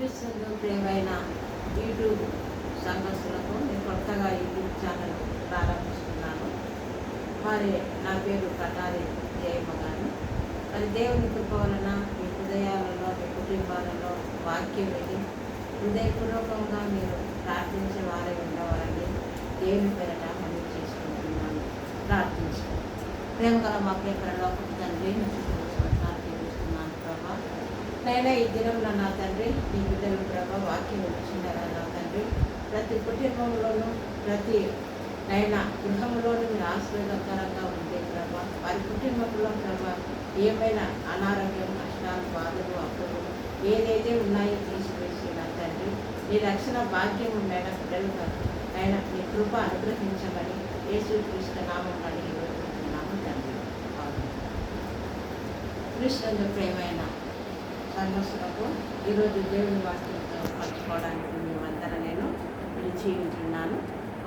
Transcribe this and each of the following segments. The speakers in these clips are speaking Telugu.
క్రీస్తు ప్రియమైన యూట్యూబ్ సంఘస్థులకు నేను కొత్తగా యూట్యూబ్ ఛానల్ ప్రారంభిస్తున్నాను. మరి నా పేరు కటారి జయమ్మ గారు. మరి దేవుని కృప వలన మీ హృదయాలలో, మీ కుటుంబాలలో వాక్యం విని హృదయపూర్వకంగా మీరు ప్రార్థించే వారే ఉండవాలని దేవుని పేరట మనం చేసుకుంటున్నాను. ప్రార్థించుకోండి. ప్రేమ గల మా ప్రియకరలోకి తండ్రి ప్రార్థిస్తున్నాను ప్రభా. నైనా ఈ దినంలో నా తండ్రి మీ బిడ్డలు ప్రభా వాక్యం వచ్చిండారా నా తండ్రి. ప్రతి కుటుంబంలోనూ ప్రతి నైనా గృహంలోనూ మీరు ఆశీర్వాదకరంగా ఉండే ప్రభా. వారి కుటుంబంలో ప్రభా ఏమైనా అనారోగ్యం, కష్టాలు, బాధలు, అప్పులు ఏదైతే ఉన్నాయో తీసివేసి నా తండ్రి మీ రక్షణ భాగ్యం ఉండైన బిడ్డలుగా ఆయన మీ కృప అనుగ్రహించమని యేసుక్రీస్తు నామం అడిగి వేడుకుంటున్నాము తండ్రి. కృష్ణుడు ప్రేమైన సంఘస్థులకు ఈరోజు దేవుని వాక్యంతో పంచుకోవడానికి మేమందరూ నేను పిలిచి ఉంటున్నాను.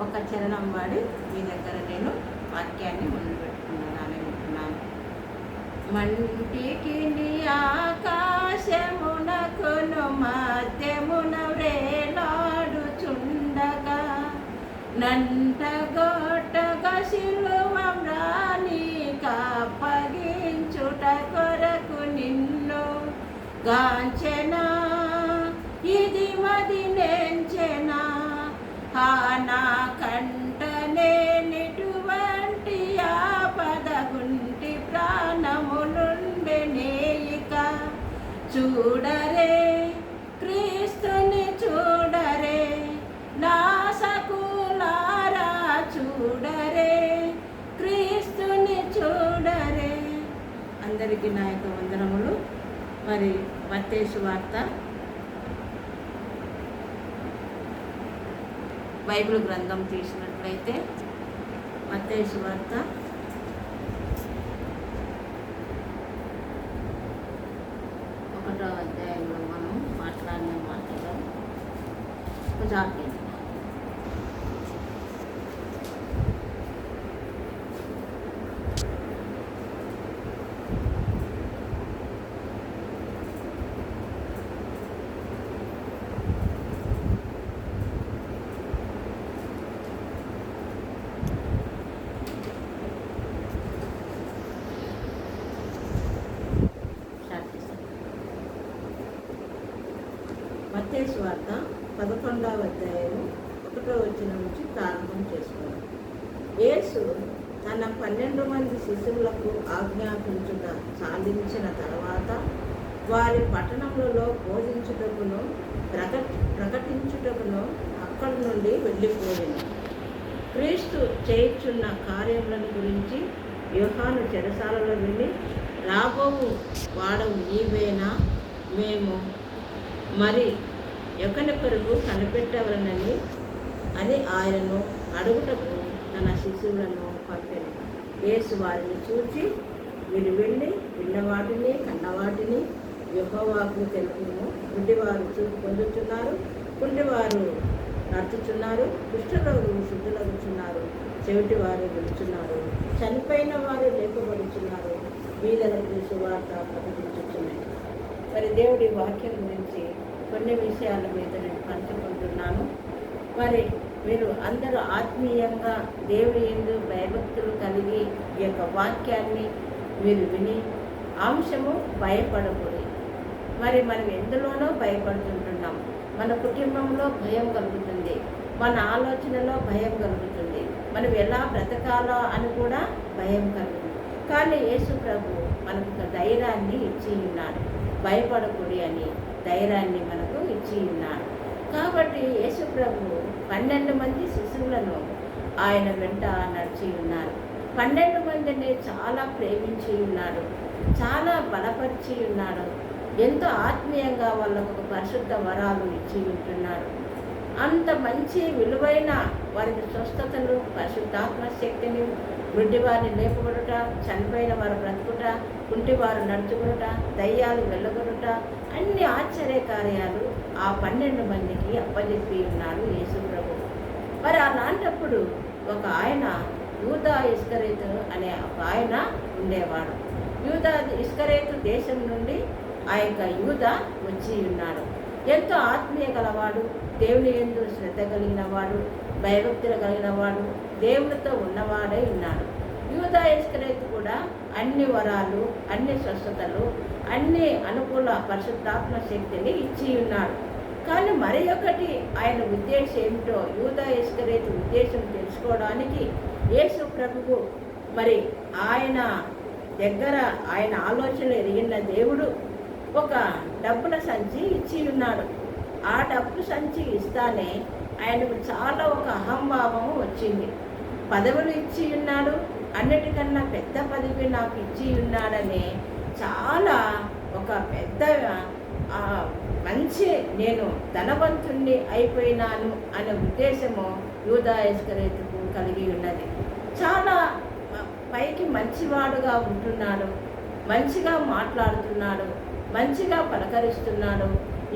ఒక చరణం వాడి మీ దగ్గర నేను వాక్యాన్ని మొదలు పెట్టుకున్నాను ఉంటున్నాను. మంటికి ఆకాశమునకును మధ్యమున వ్రేలాడుచుండగా నంటగొట్టగా శిలువమ్రాని కప్పగించుట కొరకు నిన్ను గాంచెనా ఇది మది నెంచెనా నా కంటనే నిటువంటి ఆపద గుంటి ప్రాణములుండే నేయిక చూడరే క్రీస్తుని చూడరే నా సకులారా చూడరే క్రీస్తుని చూడరే. అందరికీ నా యొక్క వందనములు. మరి మత్తయి సువార్త బైబిల్ గ్రంథం తీసినట్లయితే మత్తయి సువార్త 1వ అధ్యాయంలో మనం మాట్లాడిన మాటలు జాగ్రత్త. మత్తయి సువార్త 11వ అధ్యాయము 1వ వచనం నుంచి ప్రారంభం చేసుకోవాలి. యేసు తన 12 మంది శిష్యులకు ఆజ్ఞాపించుట సాధించిన తర్వాత వారి పట్టణములలో బోధించుటకును ప్రకటించుటకును అక్కడి నుండి వెళ్ళిపోయింది. క్రీస్తు చేయుచున్న కార్యములను గురించి యోహాను చెరసాలలో వెళ్ళి రాబోవు వాడవు నీవేనా, మేము మరి ఒకరికొరకు కనిపెట్టవలనని అని ఆయనను అడుగుటకు తన శిశువులను పంపెను. యేసు వారిని చూచి మీరు వెళ్ళి విన్నవాటిని కన్నవాటిని యెహోవాకు తెలుపును. గుడ్డివారు చూపు పొందుతున్నారు, కుంటివారు నడుచుచున్నారు, కుష్ఠరోగులు శుద్ధులవుతున్నారు, చెవిటివారు విడుచున్నారు, చనిపోయిన వారు లేపబడుచున్నారు, వీళ్ళకు సువార్త ప్రకటించుచున్నాయి. మరి దేవుడి వాక్యం గురించి కొన్ని విషయాల మీద నేను పంచుకుంటున్నాను. మరి మీరు అందరూ ఆత్మీయంగా దేవుడి యందు భయభక్తులు కలిగి ఈ యొక్క వాక్యాన్ని మీరు విని అంశము భయపడకూడదు. మరి మనం ఎందులోనో భయపడుతుంటున్నాం. మన కుటుంబంలో భయం కలుగుతుంది, మన ఆలోచనలో భయం కలుగుతుంది, మనం ఎలా బ్రతకాలో అని కూడా భయం కలుగుతుంది. కానీ యేసు ప్రభు మనకు ఒక ధైర్యాన్ని ఇచ్చి ఉన్నాడు. భయపడకూడదు అని ధైర్యాన్ని మనకు ఇచ్చి ఉన్నాడు. కాబట్టి యేసు ప్రభు 12 మంది శిశువులను ఆయన వెంట నడిచి ఉన్నారు. 12 మందిని చాలా ప్రేమించి ఉన్నాడు, చాలా బలపరిచి ఉన్నాడు, ఎంతో ఆత్మీయంగా వాళ్ళకు ఒక పరిశుద్ధ వరాలు ఇచ్చి ఉంటున్నాడు. అంత మంచి విలువైన వారికి స్వస్థతలు, పరిశుద్ధాత్మ శక్తిని, గుడ్డివారిని లేపబడుట, చనిపోయిన వారు బ్రతుకుట, కుంటివారు నడుచుకునుట, దయ్యాలు వెళ్ళగొనుట, అన్ని ఆశ్చర్య కార్యాలు ఆ 12 మందికి అప్పజెప్పి ఉన్నాడు యేసు ప్రభు. మరి అలాంటప్పుడు ఒక ఆయన యూదా ఇస్కరేతు అనే ఒక ఆయన ఉండేవాడు. యూదా ఇస్కరేతు దేశం నుండి ఆ యొక్క యూదా వచ్చి ఉన్నాడు. ఎంతో ఆత్మీయ గలవాడు, దేవుని యందు శ్రద్ధ కలిగిన వాడు, భయభక్తులు కలిగిన వాడు, దేవునితో ఉన్నవాడై ఉన్నాడు. యూదా ఇస్కరియోతు కూడా అన్ని వరాలు, అన్ని స్వస్థతలు, అన్ని అనుకూల పరిశుద్ధాత్మ శక్తిని ఇచ్చి ఉన్నాడు. కానీ మరి ఒకటి ఆయన ఉద్దేశం ఏమిటో యూదా ఇస్కరియోతు ఉద్దేశం తెలుసుకోవడానికి యేసు ప్రభువు మరి ఆయన దగ్గర ఆయన ఆలోచనలు ఎరిగిన దేవుడు ఒక డబ్బుల సంచి ఇచ్చి ఉన్నాడు. ఆ డబ్బు సంచి ఇస్తానే ఆయనకు చాలా ఒక అహంభావం వచ్చింది. పదవులు ఇచ్చి ఉన్నాడు, అన్నిటికన్నా పెద్ద పదవి నాకు ఇచ్చి ఉన్నాడని చాలా ఒక పెద్ద మంచి నేను ధనవంతుణ్ణి అయిపోయినాను అనే ఉద్దేశము యూదా ఇస్కరియోతుకు కలిగి ఉన్నది. చాలా పైకి మంచివాడుగా ఉంటున్నాడు, మంచిగా మాట్లాడుతున్నాడు, మంచిగా పలకరిస్తున్నాడు,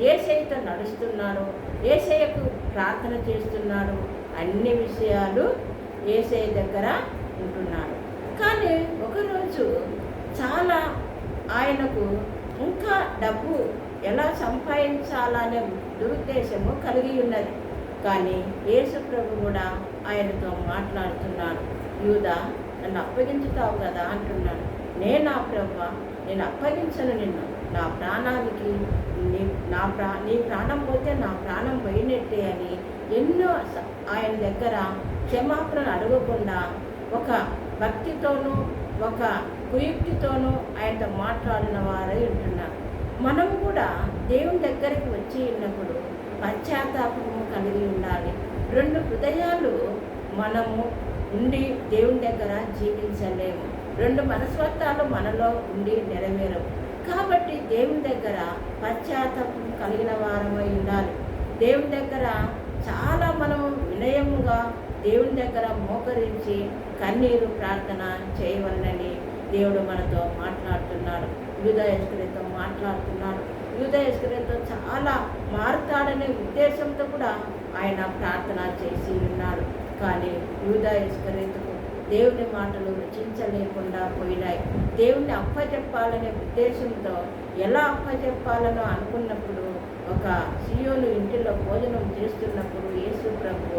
యేసయ్యతో నడుస్తున్నాడు, యేసయ్యకు ప్రార్థన చేస్తున్నాడు, అన్ని విషయాలు యేసయ్య దగ్గర ఉంటున్నాడు. కానీ ఒకరోజు చాలా ఆయనకు ఇంకా డబ్బు ఎలా సంపాదించాలనే దురుద్దేశము కలిగి ఉన్నది. కానీ యేసు ప్రభు కూడా ఆయనతో మాట్లాడుతున్నాడు. యూదా, నన్ను అప్పగించుతావు కదా అంటున్నాడు. నేనా ప్రభువా, నేను అప్పగించను నిన్ను. నా ప్రాణానికి నీ ప్రాణం పోతే నా ప్రాణం పోయినట్టే అని ఎన్నో ఆయన దగ్గర క్షమాపణ అడగకుండా ఒక భక్తితోనూ ఒక కుయుక్తితోనూ ఆయనతో మాట్లాడిన వారై ఉంటున్నారు. మనం కూడా దేవుని దగ్గరికి వచ్చి ఉన్నప్పుడు పశ్చాత్తాపము కలిగి ఉండాలి. రెండు హృదయాలు మనము ఉండి దేవుని దగ్గర జీవించలేము. రెండు మనస్వత్వాలు మనలో ఉండి నెరవేరవు. కాబట్టి దేవుని దగ్గర పశ్చాత్తాపం కలిగిన వారమై ఉండాలి. దేవుని దగ్గర చాలా మనము వినయముగా దేవుని దగ్గర మోకరించి కన్నీరు ప్రార్థన చేయవలనని దేవుడు మనతో మాట్లాడుతున్నాడు. యూదా ఇస్కరియోతుతో మాట్లాడుతున్నాడు. యూదా ఇస్కరియోతు చాలా మారుతాడనే ఉద్దేశంతో కూడా ఆయన ప్రార్థన చేసి ఉన్నాడు. కానీ యూదా ఇస్కరియోతుకు దేవుని మాటలు రుచించలేకుండా పోయినాయి. దేవుణ్ణి అప్పచెప్పాలనే ఉద్దేశంతో ఎలా అప్పచెప్పాలనో అనుకున్నప్పుడు ఒక సీయోను ఇంటిలో భోజనం చేస్తున్నప్పుడు యేసు ప్రభు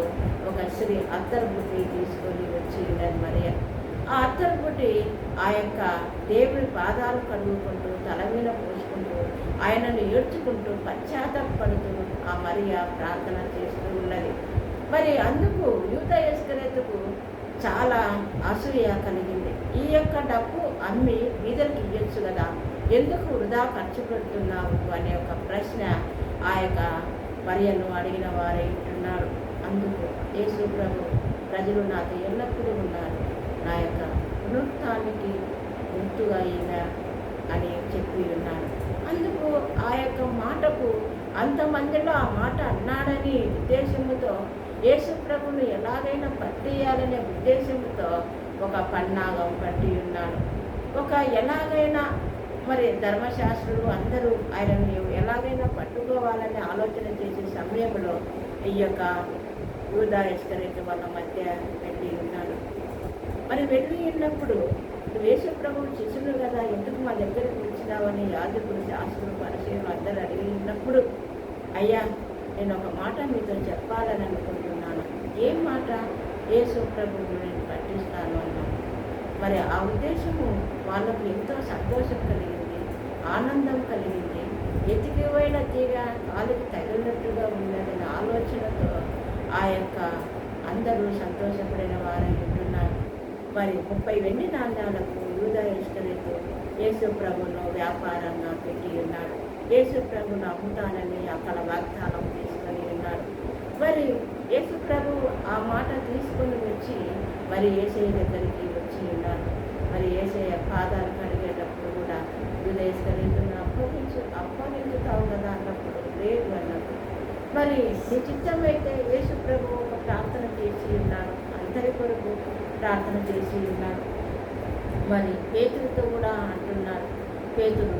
ఒక స్త్రీ అత్తరుబుట్టి తీసుకొని వచ్చి ఉన్నది మరియ. ఆ అత్తరుబుట్టి ఆ యొక్క దేవుని పాదాలు కడుగుకుంటూ తల మీద పోసుకుంటూ ఆయనను ఏడ్చుకుంటూ పశ్చాత్తాపడుతూ ఆ మరియ ప్రార్థన చేస్తూ ఉన్నది. మరి అందుకు యూదా ఇస్కరియోతుకు చాలా అసూయ కలిగింది. ఈ యొక్క డబ్బు అమ్మి బీదలకు ఇవ్వచ్చు కదా, ఎందుకు వృధా ఖర్చు పెడుతున్నావు అనే ఒక ప్రశ్న ఆ యొక్క మరియను అడిగిన వారై ఉంటున్నారు. అందుకు యేసు ప్రభు, ప్రజలు నాతో ఎల్లప్పుడూ ఉన్నారు, నా యొక్క పునరుత్థానానికి గుర్తుగా అని చెప్పి ఉన్నాడు. అందుకు ఆ యొక్క మాటకు అంతమందిలో ఆ మాట అన్నాడని ఉద్దేశంతో యేసు ప్రభువును ఎలాగైనా పట్టేయాలనే ఉద్దేశంతో ఒక పన్నాగం పట్టి ఉన్నాడు. ఒక ఎలాగైనా మరి ధర్మశాస్త్రులు అందరూ ఆయనని ఎలాగైనా పట్టుకోవాలని ఆలోచన చేసే సమయంలో ఈ యొక్క యూదా ఇస్కరియోతు వాళ్ళ మధ్య వెళ్ళి ఉన్నాడు. మరి వెళ్ళి ఉన్నప్పుడు యేసు ప్రభువు శిష్యులు కదా, ఎందుకు మా దగ్గరికి వచ్చినావని యాజకులు, శాస్త్రులు, పరిచయులు అందరూ అడిగి ఉన్నప్పుడు, అయ్యా నేను ఒక మాట మీతో చెప్పాలని అనుకుంటున్నాను. ఏం మాట? యేసు ప్రభువును నేను పట్టిస్తాను అన్నాను. మరి ఆ ఉద్దేశము వాళ్ళకు ఎంతో సంతోషం కలిగింది, ఆనందం కలిగింది. ఎతికిపోయిన తీగ కాలికి తగిలినట్టుగా ఉన్నదనే ఆలోచనతో ఆ యొక్క అందరూ సంతోషపడిన వారై ఉంటున్నారు. మరి 30 వెండి నాణ్యాలకు యూదా ఇస్కరియోతు యేసు ప్రభువును వ్యాపారంగా పెట్టి ఉన్నాడు. యేసు ప్రభువును అమ్ముతానని అక్కడ వాగ్దానం తీసుకొని ఉన్నాడు. మరి యేసు ప్రభు ఆ మాట తీసుకొని వచ్చి మరి యేసయ్య దగ్గరికి వచ్చి ఉన్నాడు. మరి యేసయ్య పాదాలు కడిగేటప్పుడు కూడా యూదా ఇస్కరియోతును అప్పగించుతావు కదా అన్నప్పుడు లేదు అన్నప్పుడు, మరి నీ చిత్తమైతే యేసు ప్రభు ఒక ప్రార్థన చేసి ఉన్నాడు, అందరి కొరకు ప్రార్థన చేసి ఉన్నాడు. మరి పేతురుతో కూడా అంటున్నాడు, పేతురు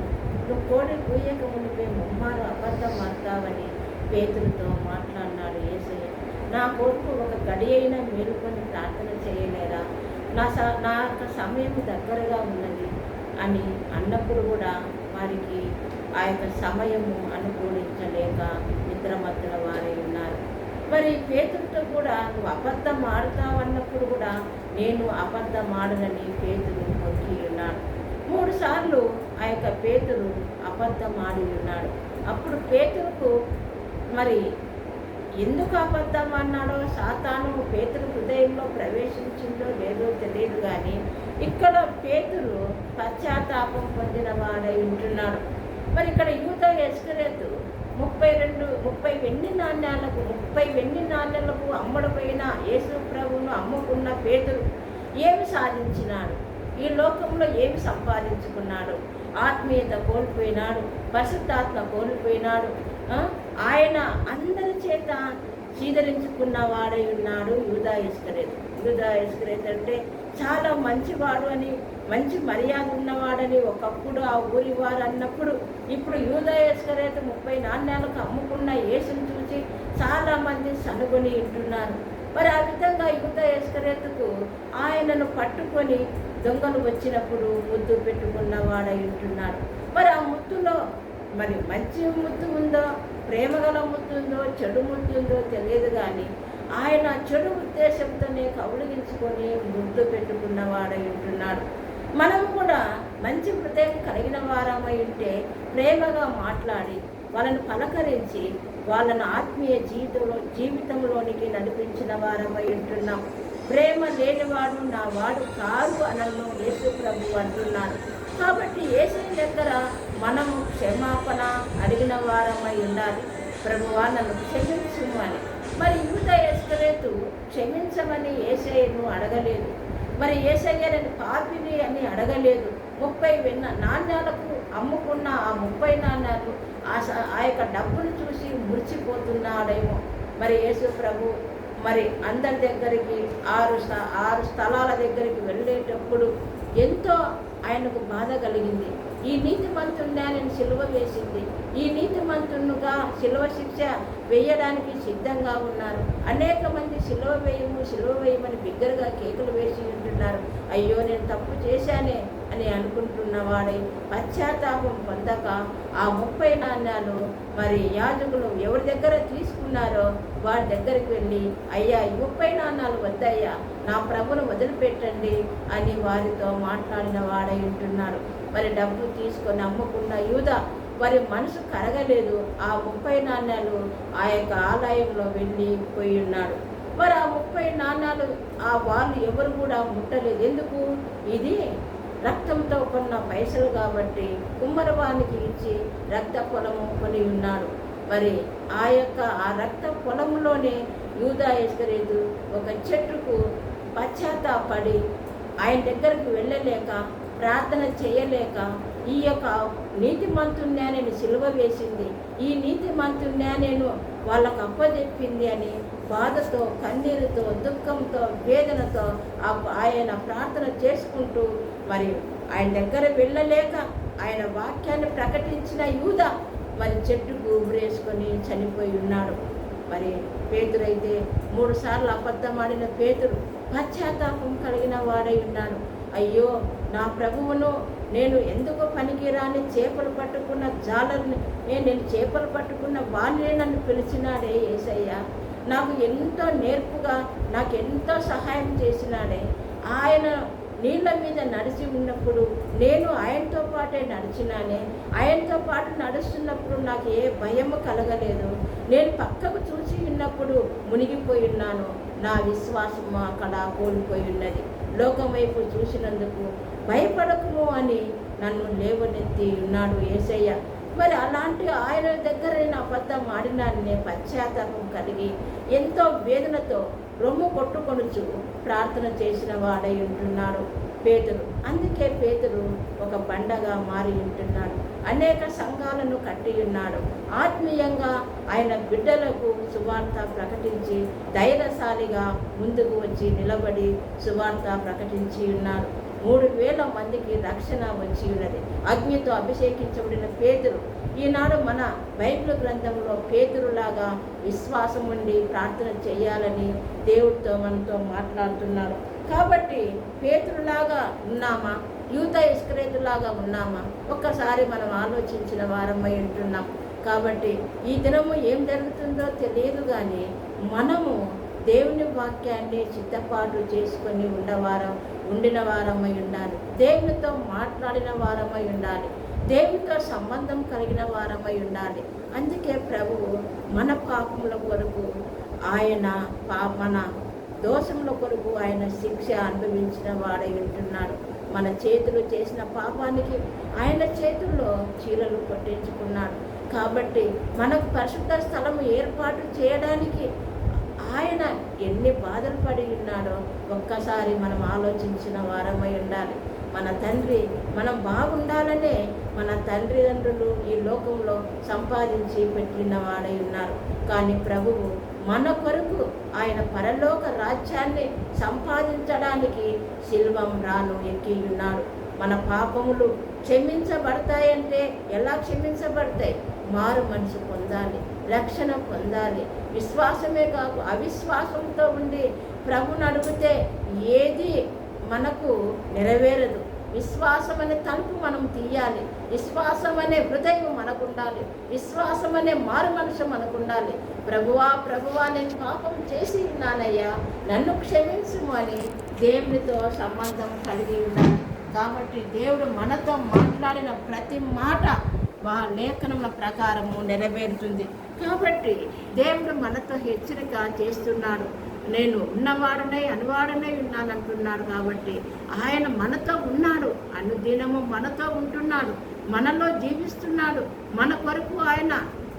నువ్వు కోడి కూయక మునిపే ముమ్మారు అబద్ధం ఆడతావని పేతురుతో మాట్లాడినాడు యేసయ్య. నా కొడుకు ఒక గడి అయినా మేలుకొని ప్రార్థన చేయలేరా, నా యొక్క సమయం దగ్గరగా ఉన్నది అని అన్నప్పుడు కూడా వారికి ఆ యొక్క సమయము అనుకూలించలేక నిద్రమత్తుల వారై ఉన్నారు. మరి పేతురుతో కూడా నువ్వు అబద్ధం ఆడుతావన్నప్పుడు కూడా నేను అబద్ధం ఆడనని పేతురు మొక్కి ఉన్నాడు. 3 సార్లు ఆ యొక్క పేతురు అబద్ధం ఆడి ఉన్నాడు. అప్పుడు పేతురుకు మరి ఎందుకు అబద్ధం అన్నాడో, సాతాను పేతురు హృదయంలో ప్రవేశించిందో లేదో తెలియదు, కానీ ఇక్కడ పేతురు పశ్చాత్తాపం పొందిన వాడై ఉంటున్నాడు. మరి ఇక్కడ యూదా ఇస్కరియోతు 30 వెండి నాణ్యాలకు అమ్ముడుపోయిన యేసు ప్రభువును అమ్ముకున్న పేతురు ఏమి సాధించినాడు? ఈ లోకంలో ఏమి సంపాదించుకున్నాడు? ఆత్మీయత కోల్పోయినాడు, పరిశుద్ధాత్మ కోల్పోయినాడు. ఆయన అందరి చేత చీదరించుకున్న వాడై ఉన్నాడు యూదా ఇస్కరియోతు. యూదా ఇస్కరియోతు అంటే చాలా మంచివాడు అని, మంచి మర్యాద ఉన్నవాడని ఒకప్పుడు ఆ ఊరి వారు అన్నప్పుడు, ఇప్పుడు యూదా ఇస్కరియోతు 30 నాణ్యాలకు అమ్ముకున్న యేసును చూసి చాలామంది సనుగొని ఉంటున్నారు. మరి ఆ విధంగా యూదా ఇస్కరియోతుకు ఆయనను పట్టుకొని దొంగలు వచ్చినప్పుడు ముద్దు పెట్టుకున్న వాడై ఉంటున్నాడు. మరి ఆ ముద్దులో మరి మంచి ముద్దు ఉందో, ప్రేమగల ముద్దు ఉందో, చెడు ముద్దు ఉందో తెలియదు, కానీ ఆయన చెడు ఉద్దేశంతోనే కౌలిగించుకొని ముద్దు పెట్టుకున్న వాడై ఉంటున్నాడు. మనం కూడా మంచి హృదయం కలిగిన వారమై ఉంటే ప్రేమగా మాట్లాడి వాళ్ళని పలకరించి వాళ్ళని ఆత్మీయ జీవితంలోనికి నడిపించిన వారమై ఉంటున్నాం. ప్రేమ లేనివాడు నా వాడు కాదు అనను యేసు ప్రభు అంటున్నాడు. కాబట్టి యేసయ్య దగ్గర మనము క్షమాపణ అడిగిన వారమై ఉండాలి. ప్రభువా నన్ను క్షమించు అని. మరి యూదా ఇస్కరియోతు క్షమించమని యేసయ్యను అడగలేదు. మరి యేసయ్య నేను పాపిని అని అడగలేదు. 30 నాణ్యాలకు అమ్ముకున్న ఆ 30 నాణ్యాలు ఆ యొక్క డబ్బును చూసి మురిచిపోతున్నాడేమో. మరి యేసు ప్రభు మరి అందరి దగ్గరికి 6 స్థలాల దగ్గరికి వెళ్ళేటప్పుడు ఎంతో ఆయనకు బాధ కలిగింది. ఈ నీతిమంతుడిని నేను సిలువ వేసింది, ఈ నీతిమంతునుగా సిలువ శిక్ష వేయడానికి సిద్ధంగా ఉన్నారు. అనేక మంది సిలువ వేయమని బిగ్గరగా కేకలు వేసి ఉంటున్నారు. అయ్యో నేను తప్పు చేశానే అని అనుకుంటున్న వాడై పశ్చాత్తాపం పొందక ఆ 30 నాణ్యాలు మరి యాజకులు ఎవరి దగ్గర తీసుకున్నారో వారి దగ్గరికి వెళ్ళి, అయ్యా ఈ 30 నాణ్యాలు వద్దయ్యా, నా ప్రభును వదిలిపెట్టండి అని వారితో మాట్లాడిన వాడై ఉంటున్నాడు. మరి డబ్బు తీసుకొని అమ్ముకున్న యూదా వారి మనసు కరగలేదు. ఆ 30 నాణ్యాలు ఆ యొక్క ఆలయంలో వెళ్ళి పోయి ఉన్నాడు. మరి ఆ 30 నాణ్యాలు వాళ్ళు ఎవరు కూడా ముట్టలేదు. ఎందుకు? ఇది రక్తంతో కొన్న పైసలు కాబట్టి కుమ్మరవానికి ఇచ్చి రక్త పొలము కొని ఉన్నాడు. మరి ఆ రక్త పొలంలోనే యూదా ఇస్కరియోతు ఒక చెట్టుకు పశ్చాత్తాపడి ఆయన దగ్గరకు వెళ్ళలేక, ప్రార్థన చేయలేక, ఈ యొక్క నీతిమంతుణ్ణి నేను సిలువ వేసింది, ఈ నీతిమంతుణ్ణి నేను వాళ్ళకు అప్పచెప్పింది అని బాధతో, కన్నీరుతో, దుఃఖంతో, వేదనతో ఆయన ప్రార్థన చేసుకుంటూ మరి ఆయన దగ్గర వెళ్ళలేక ఆయన వాక్యాన్ని ప్రకటించిన యూదా మరి చెట్టుకు ఊరేసుకొని చనిపోయి ఉన్నాడు. మరి పేతురైతే 3 సార్లు అబద్ధమాడిన పేతురు పశ్చాత్తాపం కలిగిన వాడై ఉన్నాడు. అయ్యో నా ప్రభువును నేను ఎందుకు పనికిరాని చేపలు పట్టుకున్న జాలర్ని, నేను చేపలు పట్టుకున్న వాడినే నన్ను పిలిచినాడే యేసయ్య. నాకు ఎంతో నేర్పుగా నాకు ఎంతో సహాయం చేసినాడే. ఆయన నీళ్ళ మీద నడిచి ఉన్నప్పుడు నేను ఆయనతో పాటే నడిచినానే. ఆయనతో పాటు నడుస్తున్నప్పుడు నాకు ఏ భయము కలగలేదు. నేను పక్కకు చూసి ఉన్నప్పుడు మునిగిపోయి ఉన్నాను. నా విశ్వాసము అక్కడ కోల్పోయి ఉన్నది. లోకం వైపు చూసినందుకు భయపడకుము అని నన్ను లేవనెత్తి ఉన్నాడు యేసయ్య. మరి అలాంటి ఆయన దగ్గర నేను అబద్ధం ఆడినాన్ని పశ్చాత్తాపం కలిగి ఎంతో వేదనతో రొమ్ము కొట్టుకొనుచు ప్రార్థన చేసిన వాడై ఉంటున్నాడు పేతురు. అందుకే పేతురు ఒక బండగా మారి ఉంటున్నాడు. అనేక సంఘాలను కట్టి ఉన్నాడు. ఆత్మీయంగా ఆయన బిడ్డలకు సువార్త ప్రకటించి ధైర్యశాలిగా ముందుకు వచ్చి నిలబడి సువార్త ప్రకటించి ఉన్నాడు. 3,000 మందికి రక్షణ వచ్చి ఉన్నది. అగ్నితో అభిషేకించబడిన పేతురు ఈనాడు మన బైబిల్ గ్రంథంలో పేతురులాగా విశ్వాసం ఉండి ప్రార్థన చేయాలని దేవుడితో మనతో మాట్లాడుతున్నాడు. కాబట్టి పేతురులాగా ఉన్నామా? యూదా ఇస్కరియోతులాగా ఉన్నామా? ఒక్కసారి మనం ఆలోచించిన వారమై ఉంటున్నాం. కాబట్టి ఈ దినము ఏం జరుగుతుందో తెలియదు, కానీ మనము దేవుని వాక్యాన్ని సిద్ధపాటు చేసుకొని ఉండిన వారమై ఉండాలి. దేవునితో మాట్లాడిన వారమై ఉండాలి. దేవునితో సంబంధం కలిగిన వారమై ఉండాలి. అందుకే ప్రభువు మన పాపముల కొరకు మన దోషముల కొరకు ఆయన శిక్ష అనుభవించిన వాడై ఉంటున్నాడు. మన చేతులు చేసిన పాపానికి ఆయన చేతుల్లో చీలలు కొట్టించుకున్నాడు. కాబట్టి మనకు పరిశుద్ధ స్థలం ఏర్పాటు చేయడానికి ఆయన ఎన్ని బాధలు పడి ఉన్నాడో ఒక్కసారి మనం ఆలోచించిన వారమై ఉండాలి. మన తండ్రి మనం బాగుండాలనే మన తల్లిదండ్రులు ఈ లోకంలో సంపాదించి పెట్టిన వాడై ఉన్నారు. కానీ ప్రభువు మన కొరకు ఆయన పరలోక రాజ్యాన్ని సంపాదించడానికి శిల్వం రాను ఎక్కి ఉన్నాడు. మన పాపములు క్షమించబడతాయంటే ఎలా క్షమించబడతాయి? మారు మనసు పొందాలి, రక్షణ పొందాలి. విశ్వాసమే కాదు, అవిశ్వాసంతో ఉండి ప్రభుని అడిగితే ఏది మనకు నెరవేరదు. విశ్వాసం అనే తలుపు మనం తీయాలి. విశ్వాసం అనే హృదయం మనకు ఉండాలి. విశ్వాసం అనే మారు మనసు మనకు ఉండాలి. ప్రభువా నేను పాపం చేసి ఉన్నానయ్యా, నన్ను క్షమించుము అని దేవునితో సంబంధం కలిగి ఉండాలి. కాబట్టి దేవుడు మనతో మాట్లాడిన ప్రతి మాట లేఖనముల ప్రకారము నెరవేరుతుంది. కాబట్టి దేవుడు మనతో హెచ్చరిక చేస్తున్నాడు. నేను ఉన్నవాడనై అనువాడనై ఉన్నానంటున్నాడు. కాబట్టి ఆయన మనతో ఉన్నాడు, అనుదినము మనతో ఉంటున్నాడు, మనలో జీవిస్తున్నాడు. మన కొరకు ఆయన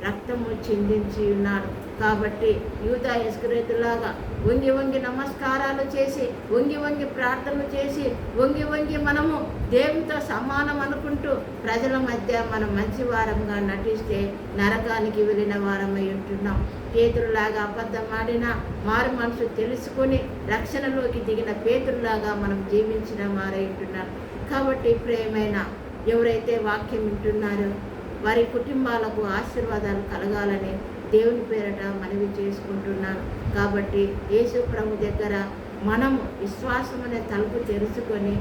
రక్తము చిందించి ఉన్నాడు. కాబట్టి యూదా ఇస్కరియోతులాగా వంగి వంగి నమస్కారాలు చేసి, వంగి వంగి ప్రార్థనలు చేసి, వంగి వంగి మనము దేవునితో సమానం అనుకుంటూ ప్రజల మధ్య మనం మంచివారంగా నటిస్తే నరకానికి వెళ్ళిన వారమై ఉంటున్నాం. పేతురులాగా అబద్ధం ఆడినా మారు మనసు తెలుసుకొని రక్షణలోకి దిగిన పేతురులాగా మనం జీవించిన వారై ఉంటున్నాం. కాబట్టి ప్రియమైన ఎవరైతే వాక్యం వింటున్నారో వారి కుటుంబాలకు ఆశీర్వాదాలు కలగాలని దేవుని పేరట మనవి చేసుకుంటున్నాను. కాబట్టి యేసు ప్రభు దగ్గర మనము విశ్వాసం అనే తలుపు తెరుచుకొని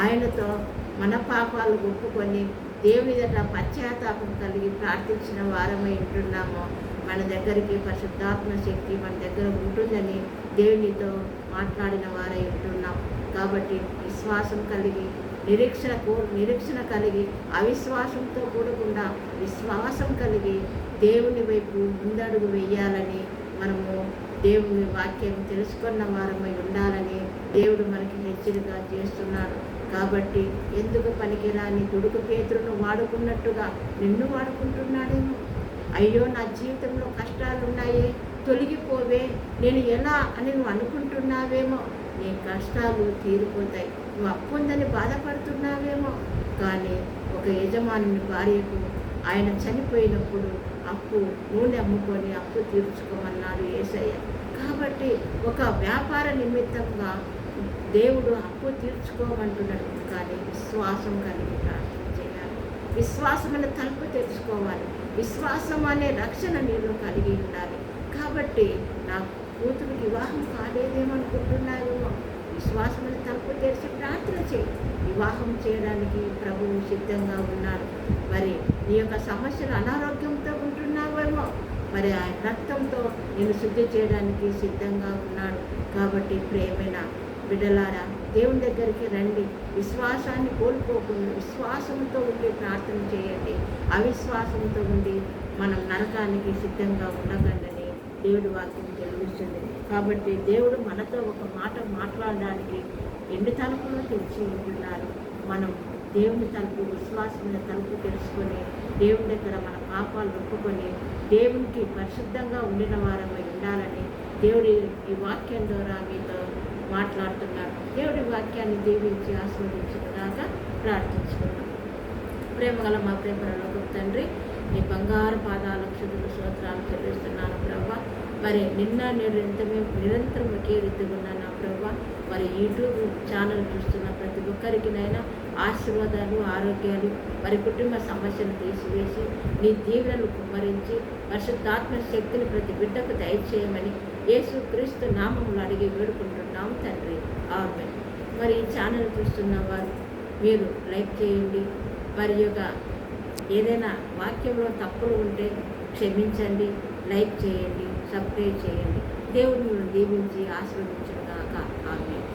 ఆయనతో మన పాపాలు ఒప్పుకొని దేవుని దగ్గర పశ్చాత్తాపం కలిగి ప్రార్థించిన వారమై ఉంటున్నాము. మన దగ్గరికి పరిశుద్ధాత్మ శక్తి మన దగ్గర ఉంటుందని దేవునితో వారై ఉంటున్నాం. కాబట్టి విశ్వాసం కలిగి నిరీక్షణ కలిగి అవిశ్వాసంతో కూడకుండా విశ్వాసం కలిగి దేవుని వైపు ముందడుగు వేయాలని మనము దేవుని వాక్యం తెలుసుకున్న వారమై ఉండాలని దేవుడు మనకి హెచ్చరిక చేస్తున్నాడు. కాబట్టి ఎందుకు పనికిరాని దుడుకు పేతురును వాడుకున్నట్టుగా నిన్ను వాడుకుంటున్నాడేమో. అయ్యో నా జీవితంలో కష్టాలు ఉన్నాయే, తొలగిపోవే, నేను ఎలా అని నువ్వు అనుకుంటున్నావేమో. నీ కష్టాలు తీరిపోతాయి. నువ్వు అప్పు ఉందని బాధపడుతున్నావేమో. కానీ ఒక యజమాని భార్యకు ఆయన చనిపోయినప్పుడు అప్పు నూనె అమ్ముకొని అప్పు తీర్చుకోమన్నాడు యేసయ్య. కాబట్టి ఒక వ్యాపార నిమిత్తంగా దేవుడు అప్పు తీర్చుకోమంటున్నాడు. కానీ విశ్వాసం కలిగి ప్రార్థన చేయాలి. విశ్వాసం అనే తలుపు తెచ్చుకోవాలి. విశ్వాసం అనే రక్షణ నీలో కలిగి ఉండాలి. కాబట్టి నా కూతురికి వివాహం కాలేదేమనుకుంటున్నారేమో. విశ్వాసం అనే తలుపు తెరిచి ప్రార్థన చేయి. వివాహం చేయడానికి ప్రభువు సిద్ధంగా ఉన్నాడు. మరి నీ యొక్క సమస్యలు అనారోగ్యంతో ఉంటున్నావేమో, మరి ఆ రక్తంతో నేను శుద్ధి చేయడానికి సిద్ధంగా ఉన్నాడు. కాబట్టి ప్రియమైన బిడ్డలారా, దేవుని దగ్గరికి రండి. విశ్వాసాన్ని కోల్పోకుండా విశ్వాసంతో ఉండి ప్రార్థన చేయండి. అవిశ్వాసంతో ఉండి మనం నరకానికి సిద్ధంగా ఉండకండి దేవుడి వాక్యం తెలియజేస్తుంది. కాబట్టి దేవుడు మనతో ఒక మాట మాట్లాడడానికి ఎన్ని తలుపులు తెరిచి ఉంటున్నారు. మనం దేవుని తలుపు, విశ్వాసమైన తలుపు తెలుసుకొని దేవుని దగ్గర మన పాపాలు ఒప్పుకొని దేవునికి పరిశుద్ధంగా ఉండిన వారమై ఉండాలని దేవుడి ఈ వాక్యం ద్వారా మీతో మాట్లాడుతున్నాడు. దేవుడి వాక్యాన్ని దీవించి ఆస్వాదించుకున్నాక ప్రార్థించుకున్నాం. ప్రేమగల మా ప్రేమలో తండ్రి, నీ బంగారు పాదాలకు స్తుతులు స్తోత్రాలు చెల్లిస్తున్నాను ప్రభా. మరి నిన్న నేను నిరంతరం ఒకే రీతిగా ఉన్నాను ప్రభా. మరి యూట్యూబ్ ఛానల్ చూస్తున్న ప్రతి ఒక్కరికినైనా ఆశీర్వాదాలు, ఆరోగ్యాలు, మరి కుటుంబ సమస్యలు తీసివేసి నీ దీవెనలు కుమ్మరించి పరిశుద్ధాత్మ శక్తిని ప్రతి బిడ్డకు దయచేయమని యేసు క్రీస్తు నామములు అడిగి వేడుకుంటున్నాము తండ్రి. ఆమేన్. మరి ఈ ఛానల్ చూస్తున్న వారు మీరు లైక్ చేయండి. మరి యొక్క ఏదైనా వాక్యంలో తప్పులు ఉంటే క్షమించండి, లైక్ చేయండి, సబ్స్క్రైబ్ చేయండి. దేవుడు మిమ్మల్ని దీవించి ఆశీర్వదించును గాక. ఆమేన్.